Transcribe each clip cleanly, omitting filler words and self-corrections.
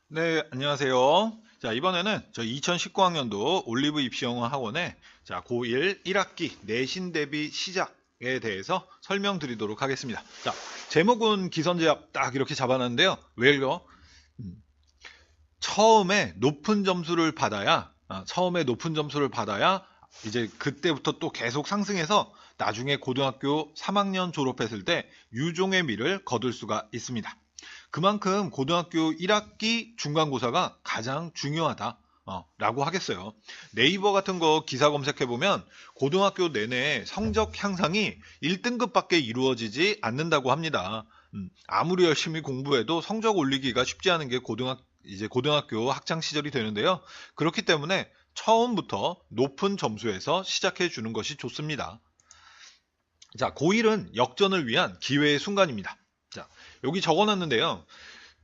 네, 안녕하세요. 자, 이번에는 저 2019학년도 올리브 입시영어 학원의 고1 1학기 내신 대비 시작에 대해서 설명드리도록 하겠습니다. 자, 제목은 기선제압 딱 이렇게 잡아놨는데요. 왜요? 음, 처음에 높은 점수를 받아야 이제 그때부터 또 계속 상승해서 나중에 고등학교 3학년 졸업했을 때 유종의 미를 거둘 수가 있습니다. 그만큼 고등학교 1학기 중간고사가 가장 중요하다. 라고 하겠어요. 네이버 같은 거 기사 검색해보면 고등학교 내내 성적 향상이 1등급밖에 이루어지지 않는다고 합니다. 아무리 열심히 공부해도 성적 올리기가 쉽지 않은 게 이제 고등학교 학창 시절이 되는데요. 그렇기 때문에 처음부터 높은 점수에서 시작해 주는 것이 좋습니다. 자, 고1은 역전을 위한 기회의 순간입니다. 자, 여기 적어놨는데요.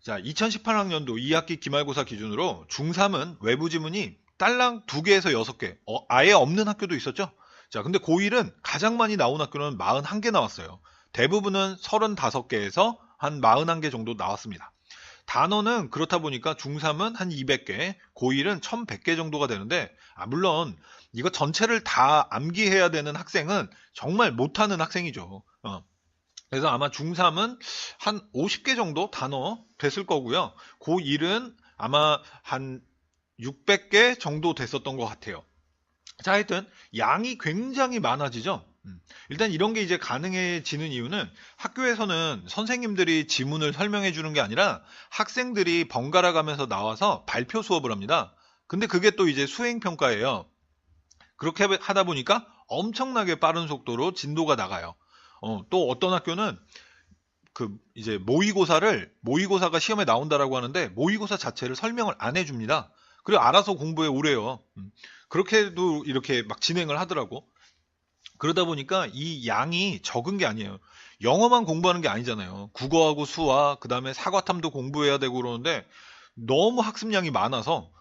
자, 2018학년도 2학기 기말고사 기준으로 중3은 외부 지문이 딸랑 2개에서 6개, 아예 없는 학교도 있었죠. 자, 근데 고1은 가장 많이 나온 학교는 41개 나왔어요. 대부분은 35개에서 한 41개 정도 나왔습니다. 단어는 그렇다 보니까 중3은 한 200개, 고1은 1100개 정도가 되는데, 물론 이거 전체를 다 암기해야 되는 학생은 정말 못하는 학생이죠. 그래서 아마 중3은 한 50개 정도 단어 됐을 거고요. 고1은 아마 한 600개 정도 됐었던 것 같아요. 자, 하여튼 양이 굉장히 많아지죠. 일단 이런 게 이제 가능해지는 이유는 학교에서는 선생님들이 지문을 설명해 주는 게 아니라 학생들이 번갈아 가면서 나와서 발표 수업을 합니다. 근데 그게 또 이제 수행 평가예요. 그렇게 하다 보니까 엄청나게 빠른 속도로 진도가 나가요. 또 어떤 학교는 이제 모의고사가 시험에 나온다라고 하는데 모의고사 자체를 설명을 안 해줍니다. 그리고 알아서 공부해 오래요. 그렇게도 이렇게 막 진행을 하더라고. 그러다 보니까 이 양이 적은 게 아니에요. 영어만 공부하는 게 아니잖아요. 국어하고 수화, 그 다음에 사과탐도 공부해야 되고 그러는데 너무 학습량이 많아서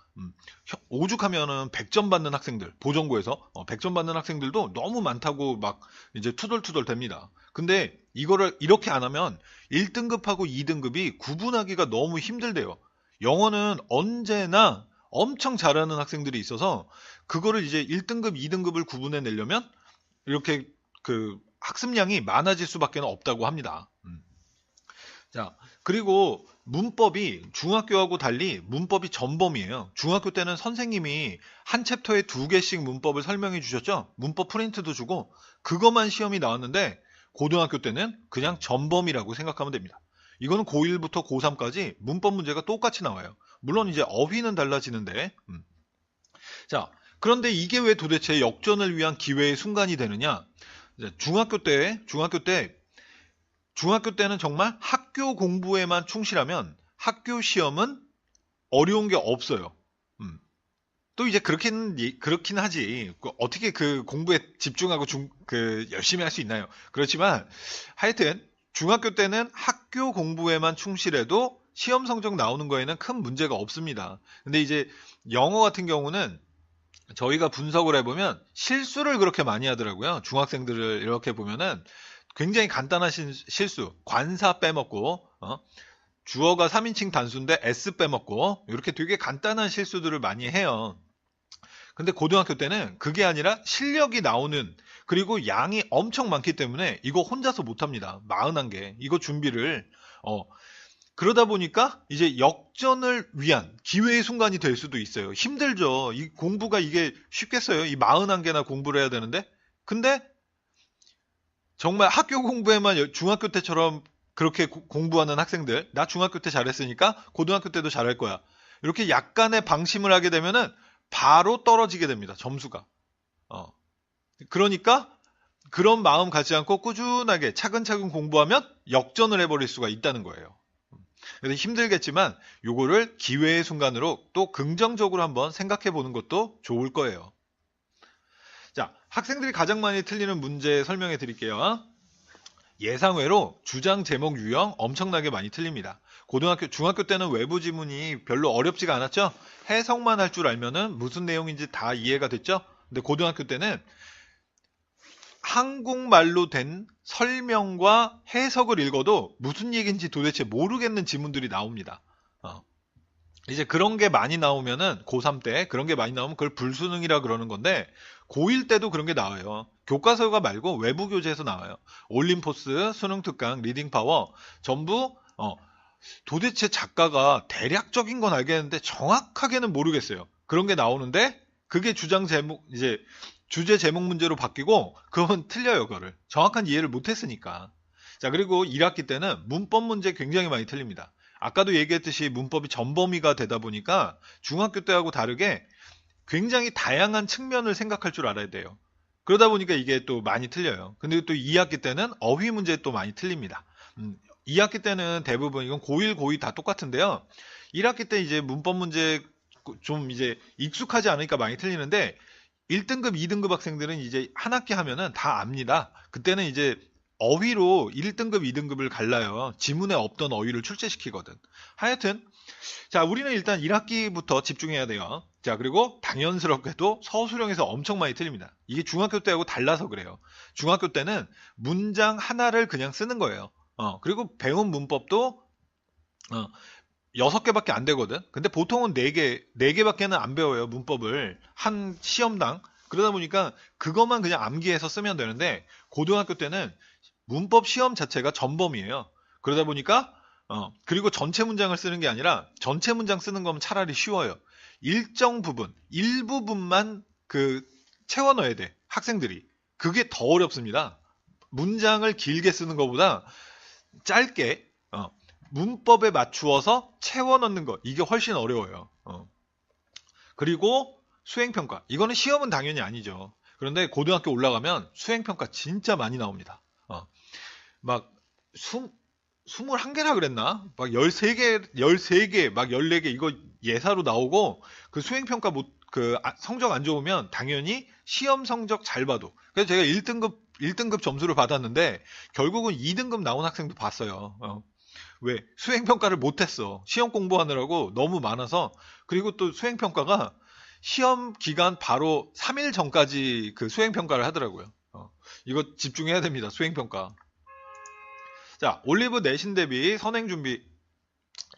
오죽하면은 100점 받는 학생들, 보정고에서 100점 받는 학생들도 너무 많다고 막 이제 투덜투덜 됩니다. 근데 이거를 이렇게 안 하면 1등급하고 2등급이 구분하기가 너무 힘들대요. 영어는 언제나 엄청 잘하는 학생들이 있어서 그거를 이제 1등급, 2등급을 구분해 내려면 이렇게 학습량이 많아질 수밖에 없다고 합니다. 자, 그리고 문법이 중학교하고 달리 문법이 전범이에요. 중학교 때는 선생님이 한 챕터에 2개씩 문법을 설명해 주셨죠? 문법 프린트도 주고 그것만 시험이 나왔는데 고등학교 때는 그냥 전범이라고 생각하면 됩니다. 이거는 고1부터 고3까지 문법 문제가 똑같이 나와요. 물론 이제 어휘는 달라지는데. 자, 그런데 이게 왜 도대체 역전을 위한 기회의 순간이 되느냐? 중학교 때는 정말 학교 공부에만 충실하면 학교 시험은 어려운 게 없어요. 음. 또 이제 그렇긴 하지. 어떻게 그 공부에 집중하고 열심히 할 수 있나요? 그렇지만 하여튼 중학교 때는 학교 공부에만 충실해도 시험 성적 나오는 거에는 큰 문제가 없습니다. 근데 이제 영어 같은 경우는 저희가 분석을 해보면 실수를 그렇게 많이 하더라고요. 중학생들을 이렇게 보면은 굉장히 간단한 실수, 관사 빼먹고, 주어가 3인칭 단수인데 S 빼먹고, 이렇게 되게 간단한 실수들을 많이 해요. 근데 고등학교 때는 그게 아니라 실력이 나오는, 그리고 양이 엄청 많기 때문에 이거 혼자서 못합니다. 41개. 이거 준비를, 그러다 보니까 이제 역전을 위한 기회의 순간이 될 수도 있어요. 힘들죠. 이 공부가 이게 쉽겠어요. 이 41개나 공부를 해야 되는데. 근데 정말 학교 공부에만 중학교 때처럼 그렇게 공부하는 학생들, 나 중학교 때 잘했으니까 고등학교 때도 잘할 거야. 이렇게 약간의 방심을 하게 되면은 바로 떨어지게 됩니다. 점수가. 어. 그러니까 그런 마음 갖지 않고 꾸준하게 차근차근 공부하면 역전을 해버릴 수가 있다는 거예요. 그래서 힘들겠지만 요거를 기회의 순간으로 또 긍정적으로 한번 생각해 보는 것도 좋을 거예요. 자, 학생들이 가장 많이 틀리는 문제 설명해 드릴게요. 예상외로 주장 제목 유형 엄청나게 많이 틀립니다. 중학교 때는 외부 지문이 별로 어렵지가 않았죠? 해석만 할 줄 알면은 무슨 내용인지 다 이해가 됐죠? 근데 고등학교 때는 한국말로 된 설명과 해석을 읽어도 무슨 얘기인지 도대체 모르겠는 지문들이 나옵니다. 어. 이제 그런 게 많이 나오면은 고3 때 그런 게 많이 나오면 그걸 불수능이라 그러는 건데 고1 때도 그런 게 나와요. 교과서가 말고 외부 교재에서 나와요. 올림포스, 수능 특강, 리딩 파워 전부 도대체 작가가 대략적인 건 알겠는데 정확하게는 모르겠어요. 그런 게 나오는데 그게 주장 제목 이제 주제 제목 문제로 바뀌고 그건 틀려요. 그거를 정확한 이해를 못했으니까. 자, 그리고 1학기 때는 문법 문제 굉장히 많이 틀립니다. 아까도 얘기했듯이 문법이 전범위가 되다 보니까 중학교 때하고 다르게 굉장히 다양한 측면을 생각할 줄 알아야 돼요. 그러다 보니까 이게 또 많이 틀려요. 근데 또 2학기 때는 어휘 문제 또 많이 틀립니다. 2학기 때는 대부분 이건 고1, 고2 다 똑같은데요. 1학기 때 이제 문법 문제 좀 이제 익숙하지 않으니까 많이 틀리는데 1등급, 2등급 학생들은 이제 한 학기 하면은 다 압니다. 그때는 이제 어휘로 1등급, 2등급을 갈라요. 지문에 없던 어휘를 출제시키거든. 하여튼 자, 우리는 일단 1학기부터 집중해야 돼요. 자, 그리고 당연스럽게도 서술형에서 엄청 많이 틀립니다. 이게 중학교 때하고 달라서 그래요. 중학교 때는 문장 하나를 그냥 쓰는 거예요. 그리고 배운 문법도 어, 6개밖에 안 되거든. 근데 보통은 4개밖에는 안 배워요. 문법을. 한 시험당. 그러다 보니까 그것만 그냥 암기해서 쓰면 되는데 고등학교 때는 문법 시험 자체가 전범이에요. 그러다 보니까 그리고 전체 문장을 쓰는 게 아니라 전체 문장 쓰는 거면 차라리 쉬워요. 일정 부분, 일부분만 채워 넣어야 돼. 학생들이. 그게 더 어렵습니다. 문장을 길게 쓰는 것보다 짧게 문법에 맞추어서 채워 넣는 것. 이게 훨씬 어려워요. 그리고 수행평가. 이거는 시험은 당연히 아니죠. 그런데 고등학교 올라가면 수행평가 진짜 많이 나옵니다. 막 21개라 그랬나? 막 13개, 막 14개 이거 예사로 나오고 그 수행평가 성적 안 좋으면 당연히 시험 성적 잘 봐도. 그래서 제가 1등급 점수를 받았는데 결국은 2등급 나온 학생도 봤어요. 왜? 수행평가를 못했어. 시험 공부하느라고 너무 많아서. 그리고 또 수행평가가 시험 기간 바로 3일 전까지 그 수행평가를 하더라고요. 이거 집중해야 됩니다. 수행평가. 자, 올리브 내신 대비 선행 준비.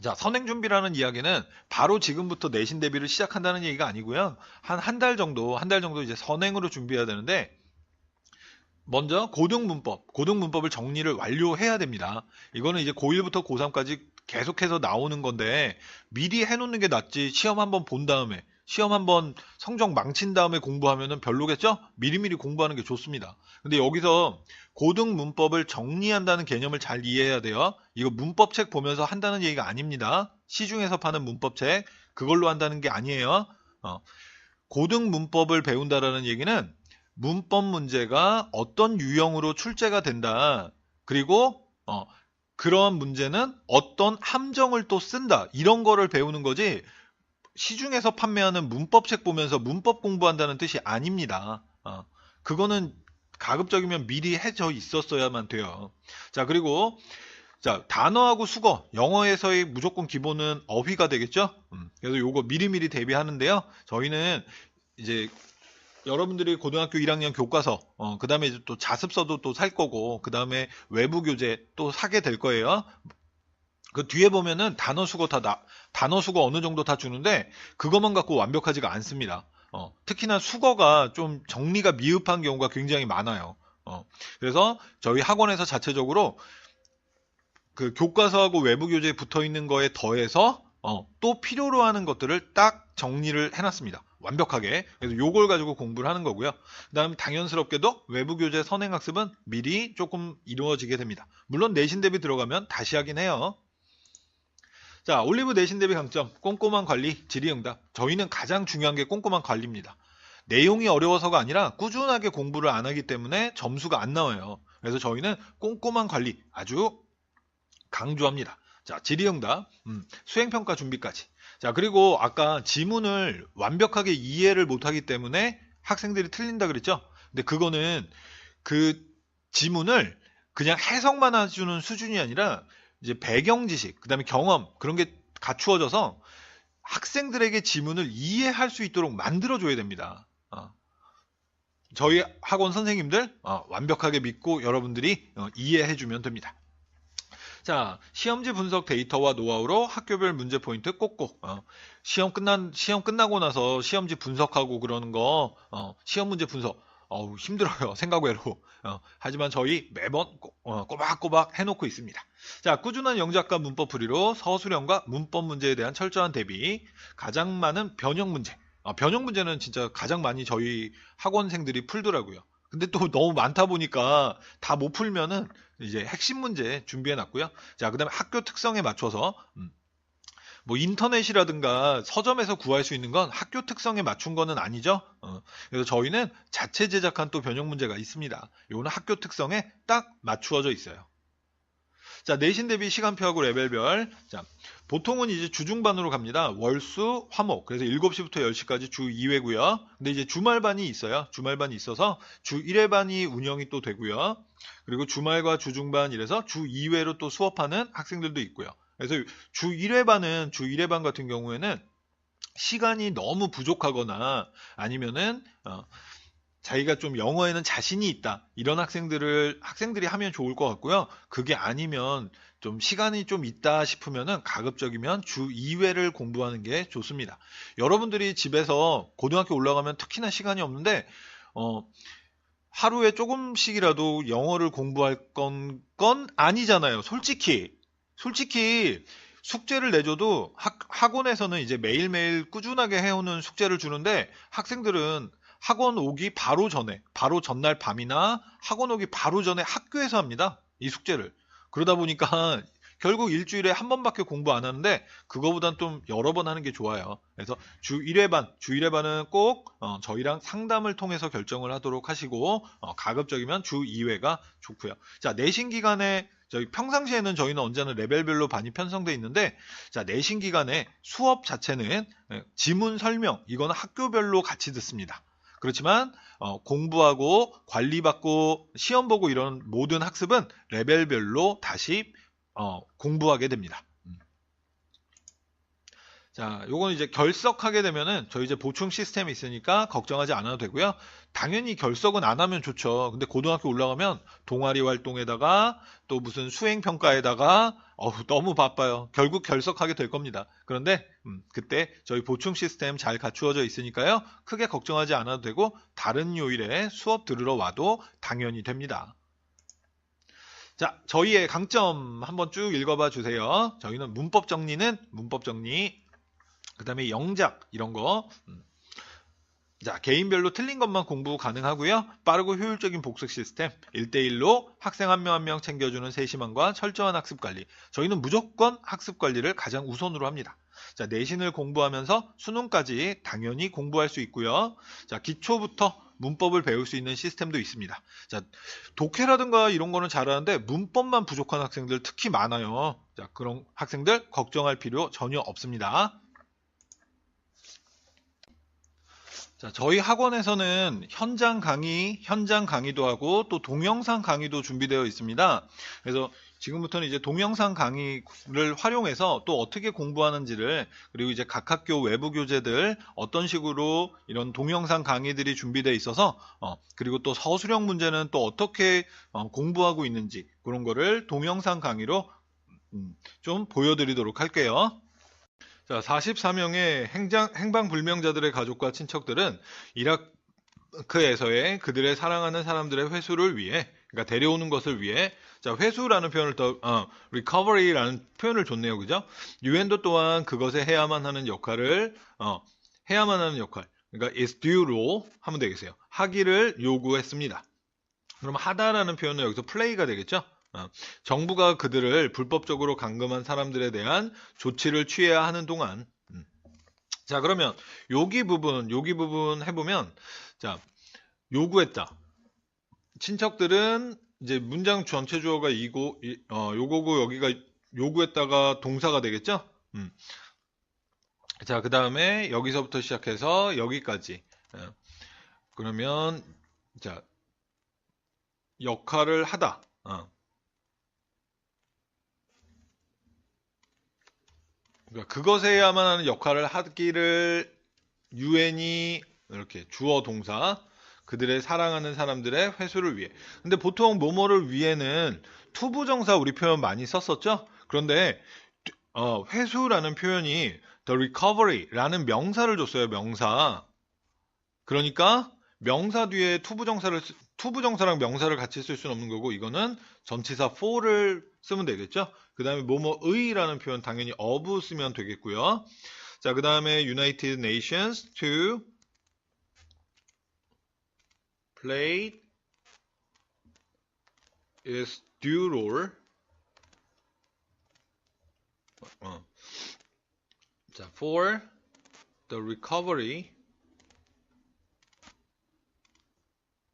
자, 선행 준비라는 이야기는 바로 지금부터 내신 대비를 시작한다는 얘기가 아니고요. 한 달 정도 이제 선행으로 준비해야 되는데, 먼저 고등문법을 정리를 완료해야 됩니다. 이거는 이제 고1부터 고3까지 계속해서 나오는 건데, 미리 해놓는 게 낫지, 시험 한번 본 다음에, 시험 한번 성적 망친 다음에 공부하면은 별로겠죠? 미리미리 공부하는 게 좋습니다. 근데 여기서 고등 문법을 정리한다는 개념을 잘 이해해야 돼요. 이거 문법책 보면서 한다는 얘기가 아닙니다. 시중에서 파는 문법책 그걸로 한다는 게 아니에요. 고등 문법을 배운다라는 얘기는 문법 문제가 어떤 유형으로 출제가 된다. 그리고 그러한 문제는 어떤 함정을 또 쓴다. 이런 거를 배우는 거지. 시중에서 판매하는 문법책 보면서 문법 공부한다는 뜻이 아닙니다. 그거는 가급적이면 미리 해져 있었어야만 돼요. 자, 그리고 자, 단어하고 수거, 영어에서의 무조건 기본은 어휘가 되겠죠? 그래서 요거 미리미리 대비하는데요. 저희는 이제 여러분들이 고등학교 1학년 교과서, 그 다음에 이제 또 자습서도 또 살 거고, 그 다음에 외부 교재 또 사게 될 거예요. 그 뒤에 보면은 단어 수거 어느 정도 다 주는데 그것만 갖고 완벽하지가 않습니다. 특히나 수거가 좀 정리가 미흡한 경우가 굉장히 많아요. 그래서 저희 학원에서 자체적으로 그 교과서하고 외부 교재에 붙어 있는 거에 더해서 또 필요로 하는 것들을 딱 정리를 해놨습니다. 완벽하게. 그래서 요걸 가지고 공부를 하는 거고요. 그 다음 당연스럽게도 외부 교재 선행학습은 미리 조금 이루어지게 됩니다. 물론 내신 대비 들어가면 다시 하긴 해요. 자, 올리브 내신 대비 강점, 꼼꼼한 관리, 질의응답. 저희는 가장 중요한 게 꼼꼼한 관리입니다. 내용이 어려워서가 아니라 꾸준하게 공부를 안 하기 때문에 점수가 안 나와요. 그래서 저희는 꼼꼼한 관리 아주 강조합니다. 자, 질의응답, 수행평가 준비까지. 자, 그리고 아까 지문을 완벽하게 이해를 못하기 때문에 학생들이 틀린다 그랬죠? 근데 그거는 그 지문을 그냥 해석만 해주는 수준이 아니라 이제 배경 지식, 그 다음에 경험, 그런 게 갖추어져서 학생들에게 지문을 이해할 수 있도록 만들어줘야 됩니다. 저희 학원 선생님들 완벽하게 믿고 여러분들이 이해해주면 됩니다. 자, 시험지 분석 데이터와 노하우로 학교별 문제 포인트 꼭꼭. 시험 끝나고 나서 시험지 분석하고 그러는 거, 시험 문제 분석. 힘들어요. 생각 외로. 하지만 저희 매번 꼬박꼬박 해놓고 있습니다. 자, 꾸준한 영작과 문법 풀이로 서술형과 문법 문제에 대한 철저한 대비, 가장 많은 변형 문제. 변형 문제는 진짜 가장 많이 저희 학원생들이 풀더라고요. 근데 또 너무 많다 보니까 다 못 풀면은 이제 핵심 문제 준비해 놨고요. 자, 그다음에 학교 특성에 맞춰서 뭐 인터넷이라든가 서점에서 구할 수 있는 건 학교 특성에 맞춘 거는 아니죠. 그래서 저희는 자체 제작한 또 변형 문제가 있습니다. 요거는 학교 특성에 딱 맞추어져 있어요. 자, 내신 대비 시간표하고 레벨별. 자, 보통은 이제 주중반으로 갑니다. 월수, 화목. 그래서 7시부터 10시까지 주 2회고요. 근데 이제 주말반이 있어요. 주말반이 있어서 주 1회반이 운영이 또 되고요. 그리고 주말과 주중반 이래서 주 2회로 또 수업하는 학생들도 있고요. 그래서 주 1회반 같은 경우에는 시간이 너무 부족하거나 아니면은 자기가 좀 영어에는 자신이 있다. 이런 학생들이 하면 좋을 것 같고요. 그게 아니면 좀 시간이 좀 있다 싶으면은 가급적이면 주 2회를 공부하는 게 좋습니다. 여러분들이 집에서 고등학교 올라가면 특히나 시간이 없는데, 하루에 조금씩이라도 영어를 공부할 건 아니잖아요. 솔직히 숙제를 내줘도 학원에서는 이제 매일매일 꾸준하게 해오는 숙제를 주는데 학생들은 학원 오기 바로 전에, 바로 전날 밤이나 학원 오기 바로 전에 학교에서 합니다. 이 숙제를. 그러다 보니까 결국 일주일에 한 번밖에 공부 안 하는데 그거보단 좀 여러 번 하는 게 좋아요. 그래서 주 1회반은 꼭 저희랑 상담을 통해서 결정을 하도록 하시고 가급적이면 주 2회가 좋고요. 자, 내신 기간에 저희 평상시에는 저희는 언제나 레벨별로 반이 편성되어 있는데 자, 내신 기간에 수업 자체는 지문 설명 이거는 학교별로 같이 듣습니다. 그렇지만 공부하고 관리받고 시험 보고 이런 모든 학습은 레벨별로 다시 공부하게 됩니다. 자, 요건 이제 결석하게 되면은 저희 이제 보충 시스템이 있으니까 걱정하지 않아도 되고요. 당연히 결석은 안 하면 좋죠. 근데 고등학교 올라가면 동아리 활동에다가 또 무슨 수행 평가에다가 너무 바빠요. 결국 결석하게 될 겁니다. 그런데 그때 저희 보충 시스템 잘 갖추어져 있으니까요. 크게 걱정하지 않아도 되고 다른 요일에 수업 들으러 와도 당연히 됩니다. 자, 저희의 강점 한번 쭉 읽어봐 주세요. 저희는 문법 정리, 그 다음에 영작 이런 거. 자, 개인별로 틀린 것만 공부 가능하고요. 빠르고 효율적인 복습 시스템 1대1로 학생 한 명 한 명 챙겨주는 세심함과 철저한 학습 관리. 저희는 무조건 학습 관리를 가장 우선으로 합니다. 자, 내신을 공부하면서 수능까지 당연히 공부할 수 있고요. 자, 기초부터 문법을 배울 수 있는 시스템도 있습니다. 자, 독해라든가 이런 거는 잘하는데 문법만 부족한 학생들 특히 많아요. 자, 그런 학생들 걱정할 필요 전혀 없습니다. 자, 저희 학원에서는 현장 강의도 하고 또 동영상 강의도 준비되어 있습니다. 그래서 지금부터는 이제 동영상 강의를 활용해서 또 어떻게 공부하는지를 그리고 이제 각 학교 외부 교재들 어떤 식으로 이런 동영상 강의들이 준비되어 있어서 그리고 또 서술형 문제는 또 어떻게 공부하고 있는지 그런 거를 동영상 강의로 좀 보여드리도록 할게요. 자, 44명의 행방불명자들의 가족과 친척들은 이라크에서의 그들의 사랑하는 사람들의 회수를 위해, 그러니까 데려오는 것을 위해, 자, 회수라는 표현을 recovery라는 표현을 줬네요. 그죠? 유엔도 또한 그것에 해야만 하는 역할, 그러니까 is due로 하면 되겠어요. 하기를 요구했습니다. 그럼 하다라는 표현은 여기서 play가 되겠죠? 정부가 그들을 불법적으로 감금한 사람들에 대한 조치를 취해야 하는 동안 자, 그러면 여기 부분 해보면 자, 요구했다. 친척들은 이제 문장 전체 주어가 요거고 여기가 요구했다가 동사가 되겠죠? 자, 그 다음에 여기서부터 시작해서 여기까지 그러면 자, 역할을 하다. 그러니까 그것에야만 하는 역할을 하기를 유엔이 이렇게 주어 동사 그들의 사랑하는 사람들의 회수를 위해. 근데 보통 뭐뭐를 위해는 투부정사 우리 표현 많이 썼었죠? 그런데 회수라는 표현이 the recovery라는 명사를 줬어요. 명사. 그러니까 명사 뒤에 투부정사랑 명사를 같이 쓸 수는 없는 거고 이거는 전치사 for를 쓰면 되겠죠. 그 다음에 뭐뭐의라는 표현 당연히 of 쓰면 되겠고요. 자, 그 다음에 United Nations to play its due role. 자, for the recovery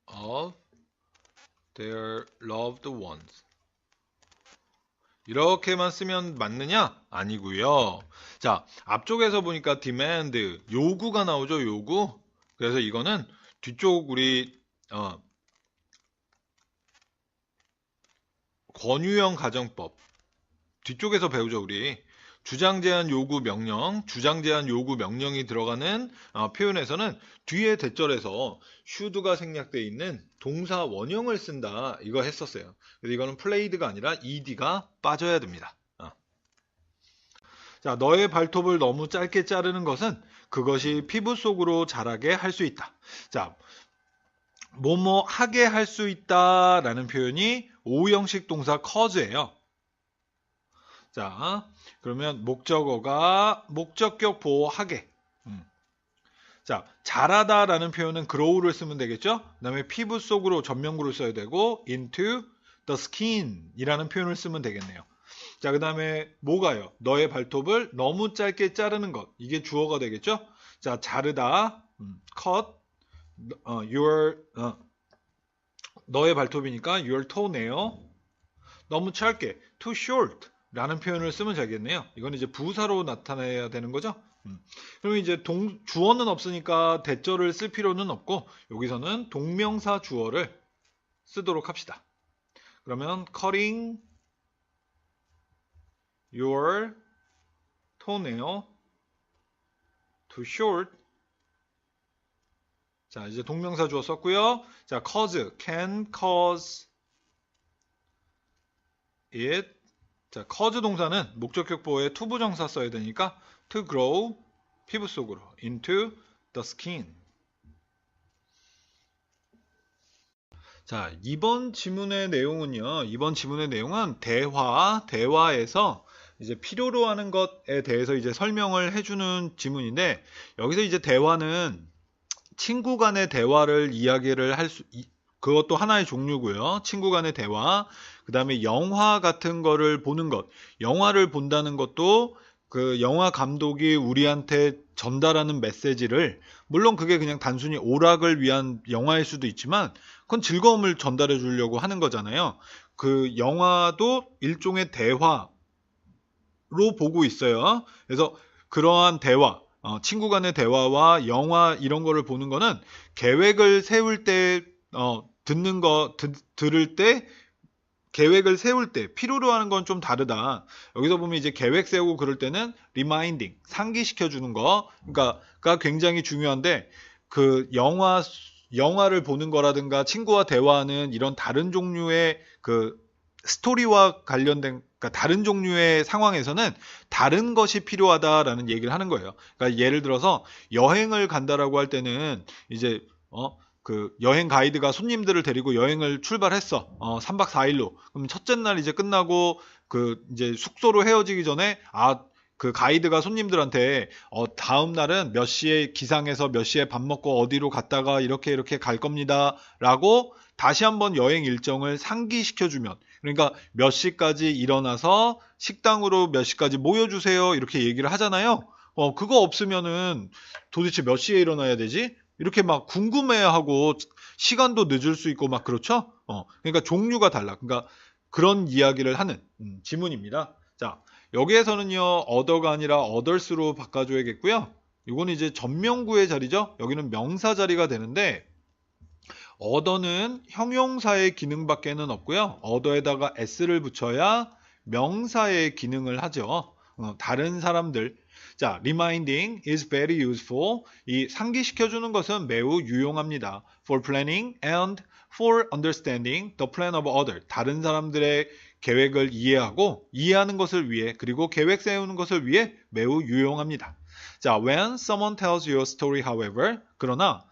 of their loved ones. 이렇게만 쓰면 맞느냐? 아니고요. 자, 앞쪽에서 보니까 demand, 요구가 나오죠, 요구. 그래서 이거는 뒤쪽 우리 권유형 가정법 뒤쪽에서 배우죠, 우리. 주장 제한 요구 명령, 주장 제한 요구 명령이 들어가는 표현에서는 뒤에 대절에서 should가 생략되어 있는 동사 원형을 쓴다. 이거 했었어요. 그래서 이거는 played가 아니라 ed가 빠져야 됩니다. 자, 너의 발톱을 너무 짧게 자르는 것은 그것이 피부 속으로 자라게 할 수 있다. 자, 뭐뭐 하게 할 수 있다라는 표현이 오형식 동사 cause예요. 자, 그러면 목적어가 목적격 보호하게. 자, 자라다라는 표현은 grow를 쓰면 되겠죠? 그 다음에 피부 속으로 전면구를 써야 되고 into the skin 이라는 표현을 쓰면 되겠네요. 자, 그 다음에 뭐가요? 너의 발톱을 너무 짧게 자르는 것. 이게 주어가 되겠죠? 자, 자르다, cut, 너의 발톱이니까 your toenail. 너무 짧게, too short 라는 표현을 쓰면 되겠네요. 이건 이제 부사로 나타내야 되는 거죠. 그러면 이제 주어는 없으니까 대절을 쓸 필요는 없고 여기서는 동명사 주어를 쓰도록 합시다. 그러면 cutting your toenail too short. 자, 이제 동명사 주어 썼고요. 자, cause, can cause it. 자, cause 동사는 목적격 보호에 투부정사 써야 되니까 to grow, 피부 속으로, into the skin. 자, 이번 지문의 내용은요. 이번 지문의 내용은 대화에서 이제 필요로 하는 것에 대해서 이제 설명을 해주는 지문인데 여기서 이제 대화는 친구 간의 대화를 이야기를 그것도 하나의 종류고요. 친구 간의 대화. 그 다음에 영화 같은 거를 보는 것. 영화를 본다는 것도 그 영화 감독이 우리한테 전달하는 메시지를 물론 그게 그냥 단순히 오락을 위한 영화일 수도 있지만 그건 즐거움을 전달해 주려고 하는 거잖아요. 그 영화도 일종의 대화로 보고 있어요. 그래서 그러한 대화, 친구 간의 대화와 영화 이런 거를 보는 거는 계획을 세울 때 들을 때 계획을 세울 때 필요로 하는 건 좀 다르다. 여기서 보면 이제 계획 세우고 그럴 때는 reminding, 상기시켜 주는 거, 그러니까가 굉장히 중요한데 그 영화를 보는 거라든가 친구와 대화하는 이런 다른 종류의 그 스토리와 관련된 그러니까 다른 종류의 상황에서는 다른 것이 필요하다라는 얘기를 하는 거예요. 그러니까 예를 들어서 여행을 간다라고 할 때는 이제 그 여행 가이드가 손님들을 데리고 여행을 출발했어. 3박 4일로. 그럼 첫째 날 이제 끝나고 그 이제 숙소로 헤어지기 전에 그 가이드가 손님들한테 다음 날은 몇 시에 기상해서 몇 시에 밥 먹고 어디로 갔다가 이렇게 갈 겁니다라고 다시 한번 여행 일정을 상기시켜주면 그러니까 몇 시까지 일어나서 식당으로 몇 시까지 모여주세요 이렇게 얘기를 하잖아요. 그거 없으면은 도대체 몇 시에 일어나야 되지? 이렇게 막 궁금해하고 시간도 늦을 수 있고 막 그렇죠? 그러니까 종류가 달라. 그러니까 그런 이야기를 하는 지문입니다. 자, 여기에서는요, other가 아니라 others로 바꿔줘야겠고요. 이거는 이제 전명구의 자리죠. 여기는 명사 자리가 되는데 other는 형용사의 기능밖에는 없고요. other에다가 s를 붙여야 명사의 기능을 하죠. 다른 사람들. 자, reminding is very useful. 이 상기시켜주는 것은 매우 유용합니다. For planning and for understanding the plan of others. 다른 사람들의 계획을 이해하고 이해하는 것을 위해 그리고 계획 세우는 것을 위해 매우 유용합니다. 자, when someone tells you a story, however, 그러나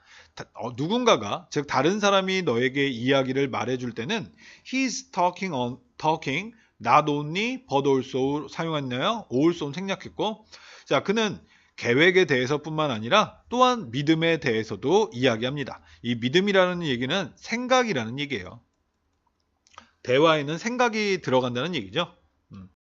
누군가가 즉 다른 사람이 너에게 이야기를 말해줄 때는 he's talking not only but also 사용했나요? also 생략했고 자 그는 계획에 대해서뿐만 아니라 또한 믿음에 대해서도 이야기합니다. 이 믿음이라는 얘기는 생각이라는 얘기예요. 대화에는 생각이 들어간다는 얘기죠.